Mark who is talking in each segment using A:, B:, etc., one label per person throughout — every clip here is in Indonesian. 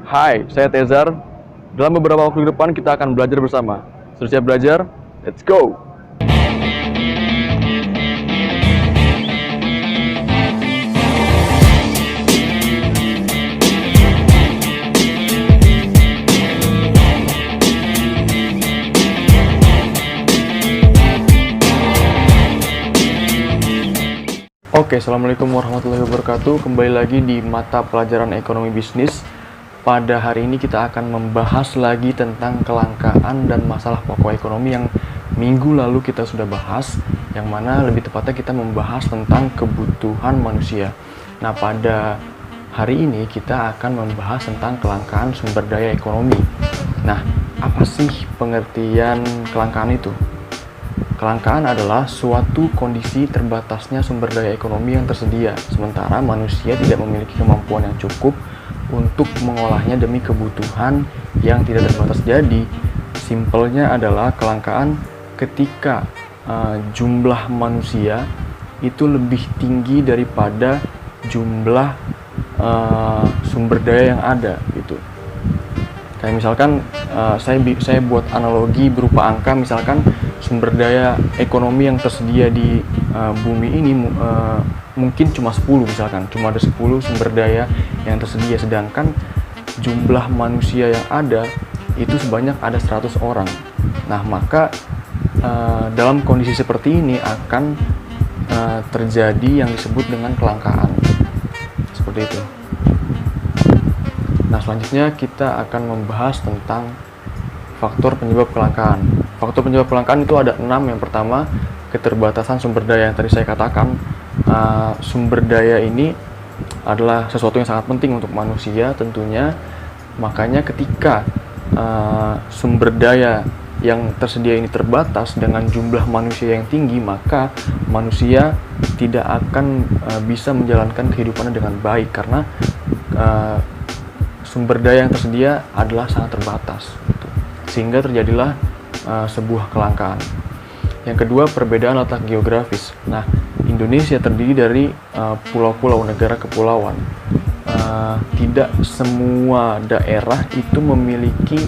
A: Hai, saya Tezar. Dalam beberapa waktu ke depan kita akan belajar bersama. Sudah siap belajar? Let's go! Oke, Assalamualaikum warahmatullahi wabarakatuh. Kembali lagi di mata pelajaran ekonomi bisnis. Pada hari ini kita akan membahas lagi tentang kelangkaan dan masalah pokok ekonomi yang minggu lalu kita sudah bahas, yang mana lebih tepatnya kita membahas tentang kebutuhan manusia. Nah, pada hari ini kita akan membahas tentang kelangkaan sumber daya ekonomi. Nah, apa sih pengertian kelangkaan itu? Kelangkaan adalah suatu kondisi terbatasnya sumber daya ekonomi yang tersedia, sementara manusia tidak memiliki kemampuan yang cukup untuk mengolahnya demi kebutuhan yang tidak terbatas. Jadi, simpelnya adalah kelangkaan ketika jumlah manusia itu lebih tinggi daripada jumlah sumber daya yang ada, gitu. Kayak misalkan saya buat analogi berupa angka, misalkan sumber daya ekonomi yang tersedia di bumi ini mungkin cuma 10, misalkan cuma ada 10 sumber daya yang tersedia, sedangkan jumlah manusia yang ada itu sebanyak ada 100 orang. Nah, maka dalam kondisi seperti ini akan terjadi yang disebut dengan kelangkaan, seperti itu. Nah, selanjutnya kita akan membahas tentang faktor penyebab kelangkaan. Faktor penyebab kelangkaan itu ada 6. Yang pertama, keterbatasan sumber daya yang tadi saya katakan. Sumber daya ini adalah sesuatu yang sangat penting untuk manusia tentunya. Makanya ketika sumber daya yang tersedia ini terbatas dengan jumlah manusia yang tinggi, maka manusia tidak akan bisa menjalankan kehidupannya dengan baik karena sumber daya yang tersedia adalah sangat terbatas, gitu. Sehingga terjadilah sebuah kelangkaan. Yang kedua, perbedaan letak geografis. Nah, Indonesia terdiri dari pulau-pulau, negara kepulauan. Tidak semua daerah itu memiliki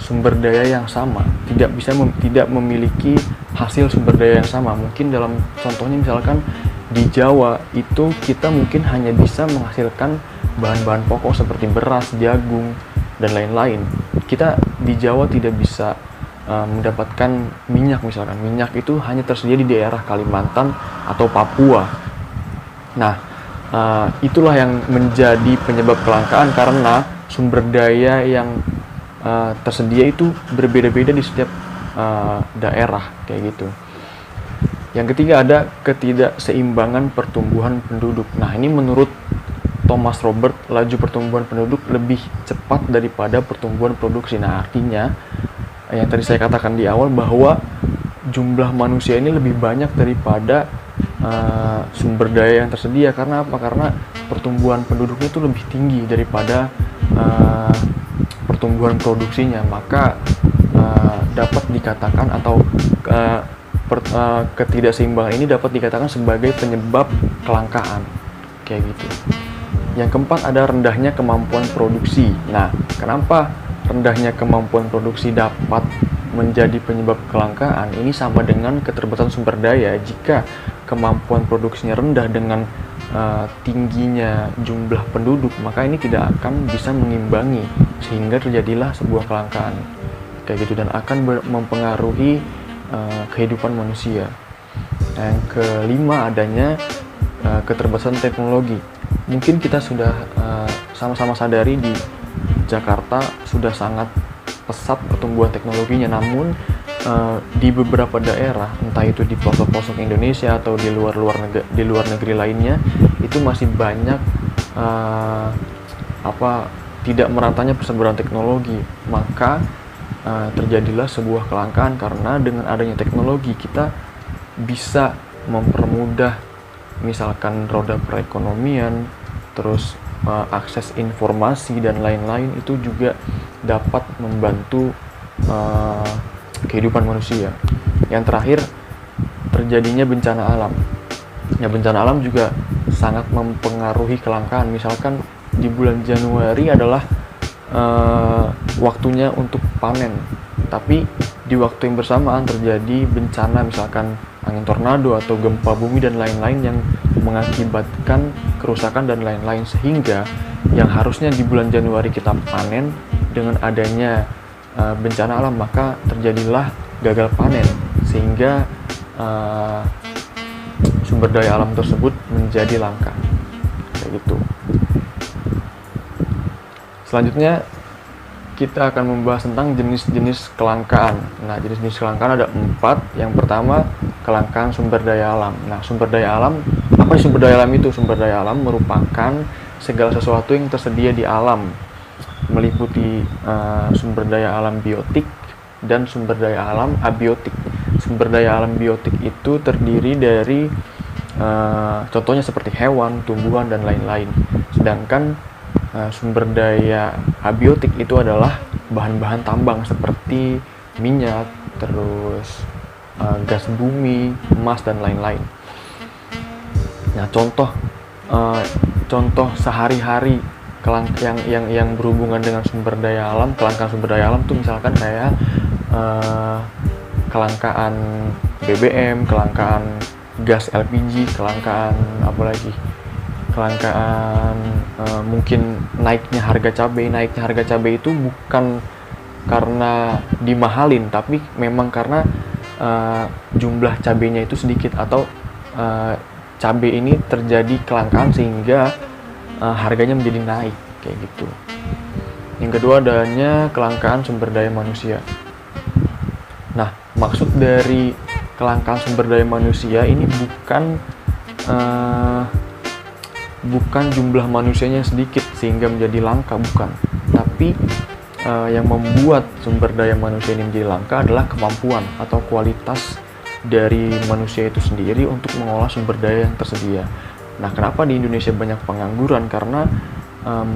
A: sumber daya yang sama, tidak memiliki hasil sumber daya yang sama. Mungkin dalam contohnya misalkan di Jawa itu kita mungkin hanya bisa menghasilkan bahan-bahan pokok seperti beras, jagung, dan lain-lain. Kita di Jawa tidak bisa mendapatkan minyak, misalkan minyak itu hanya tersedia di daerah Kalimantan atau Papua. Nah, itulah yang menjadi penyebab kelangkaan karena sumber daya yang tersedia itu berbeda-beda di setiap daerah, kayak gitu. Yang ketiga, ada ketidakseimbangan pertumbuhan penduduk. Nah, ini menurut Thomas Robert, laju pertumbuhan penduduk lebih cepat daripada pertumbuhan produksi. Nah, artinya yang tadi saya katakan di awal bahwa jumlah manusia ini lebih banyak daripada sumber daya yang tersedia. Karena apa? Karena pertumbuhan penduduknya itu lebih tinggi daripada pertumbuhan produksinya. Maka dapat dikatakan atau ketidakseimbangan ini dapat dikatakan sebagai penyebab kelangkaan, kayak gitu. Yang keempat, ada rendahnya kemampuan produksi. Nah, kenapa rendahnya kemampuan produksi dapat menjadi penyebab kelangkaan? Ini sama dengan keterbatasan sumber daya. Jika kemampuan produksinya rendah dengan tingginya jumlah penduduk, maka ini tidak akan bisa mengimbangi, sehingga terjadilah sebuah kelangkaan, kayak gitu, dan akan mempengaruhi kehidupan manusia. Yang kelima, adanya keterbatasan teknologi. Mungkin kita sudah sama-sama sadari di Jakarta sudah sangat pesat pertumbuhan teknologinya, namun di beberapa daerah, entah itu di pelosok-pelosok Indonesia atau di luar negeri lainnya, itu masih banyak tidak meratanya persebaran teknologi. Maka terjadilah sebuah kelangkaan karena dengan adanya teknologi kita bisa mempermudah misalkan roda perekonomian, terus akses informasi dan lain-lain, itu juga dapat membantu kehidupan manusia. Yang terakhir, terjadinya bencana alam. Ya, bencana alam juga sangat mempengaruhi kelangkaan. Misalkan di bulan Januari adalah waktunya untuk panen, tapi di waktu yang bersamaan terjadi bencana, misalkan angin tornado atau gempa bumi dan lain-lain yang mengakibatkan kerusakan dan lain-lain, sehingga yang harusnya di bulan Januari kita panen, dengan adanya bencana alam maka terjadilah gagal panen, sehingga sumber daya alam tersebut menjadi langka, kayak gitu. Selanjutnya kita akan membahas tentang jenis-jenis kelangkaan. Nah, jenis-jenis kelangkaan ada 4. Yang pertama, kelangkaan sumber daya alam. Nah, sumber daya alam, apa sih sumber daya alam itu? Sumber daya alam merupakan segala sesuatu yang tersedia di alam, meliputi sumber daya alam biotik dan sumber daya alam abiotik. Sumber daya alam biotik itu terdiri dari contohnya seperti hewan, tumbuhan, dan lain-lain. Sedangkan sumber daya abiotik itu adalah bahan-bahan tambang seperti minyak, terus gas bumi, emas, dan lain-lain. Nah, contoh sehari-hari yang berhubungan dengan sumber daya alam, kelangkaan sumber daya alam tuh misalkan kayak kelangkaan BBM, kelangkaan gas LPG, kelangkaan mungkin naiknya harga cabai itu bukan karena dimahalin, tapi memang karena jumlah cabainya itu sedikit, atau cabai ini terjadi kelangkaan sehingga harganya menjadi naik, kayak gitu. Yang kedua adanya kelangkaan sumber daya manusia. Nah, maksud dari kelangkaan sumber daya manusia ini bukan jumlah manusianya sedikit sehingga menjadi langka, bukan. Tapi yang membuat sumber daya manusia ini menjadi langka adalah kemampuan atau kualitas dari manusia itu sendiri untuk mengolah sumber daya yang tersedia. Nah, kenapa di Indonesia banyak pengangguran? Karena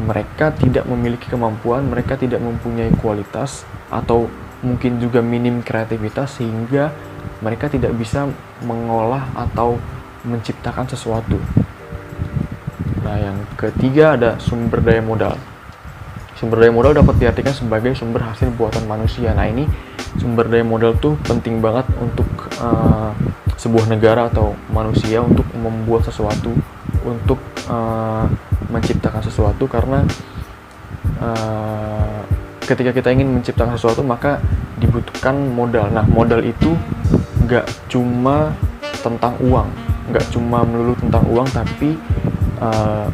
A: mereka tidak memiliki kemampuan, mereka tidak mempunyai kualitas, atau mungkin juga minim kreativitas, sehingga mereka tidak bisa mengolah atau menciptakan sesuatu. Nah, yang ketiga ada sumber daya modal. Sumber daya modal dapat diartikan sebagai sumber hasil buatan manusia. Nah, ini sumber daya modal tuh penting banget untuk sebuah negara atau manusia untuk membuat sesuatu, untuk menciptakan sesuatu, karena ketika kita ingin menciptakan sesuatu maka dibutuhkan modal. Nah, modal itu nggak cuma tentang uang, nggak cuma melulu tentang uang, tapi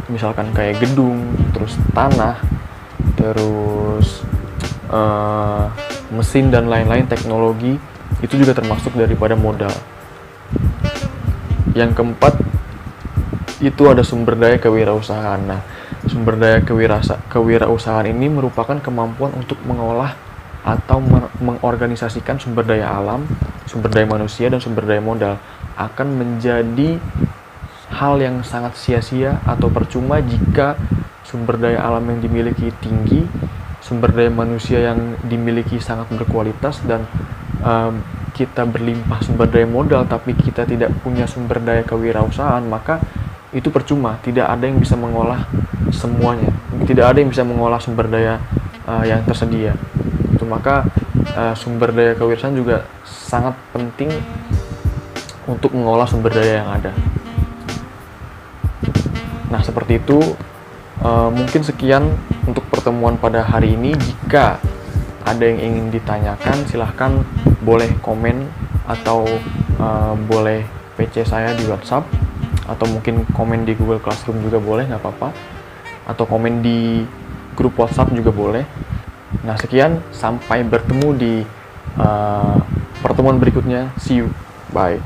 A: misalkan kayak gedung, terus tanah, terus mesin dan lain-lain, teknologi, itu juga termasuk daripada modal. Yang keempat itu ada sumber daya kewirausahaan. Nah, sumber daya kewirausahaan ini merupakan kemampuan untuk mengolah atau mengorganisasikan sumber daya alam, sumber daya manusia, dan sumber daya modal. Akan menjadi hal yang sangat sia-sia atau percuma jika sumber daya alam yang dimiliki tinggi, sumber daya manusia yang dimiliki sangat berkualitas, dan kita berlimpah sumber daya modal tapi kita tidak punya sumber daya kewirausahaan, maka itu percuma. Tidak ada yang bisa mengolah semuanya, tidak ada yang bisa mengolah sumber daya yang tersedia. Itu maka sumber daya kewirausahaan juga sangat penting untuk mengolah sumber daya yang ada. Nah, seperti itu. Mungkin sekian untuk pertemuan pada hari ini. Jika ada yang ingin ditanyakan, silahkan boleh komen, atau boleh PC saya di WhatsApp, atau mungkin komen di Google Classroom juga boleh, nggak apa-apa, atau komen di grup WhatsApp juga boleh. Nah, sekian, sampai bertemu di pertemuan berikutnya. See you, bye.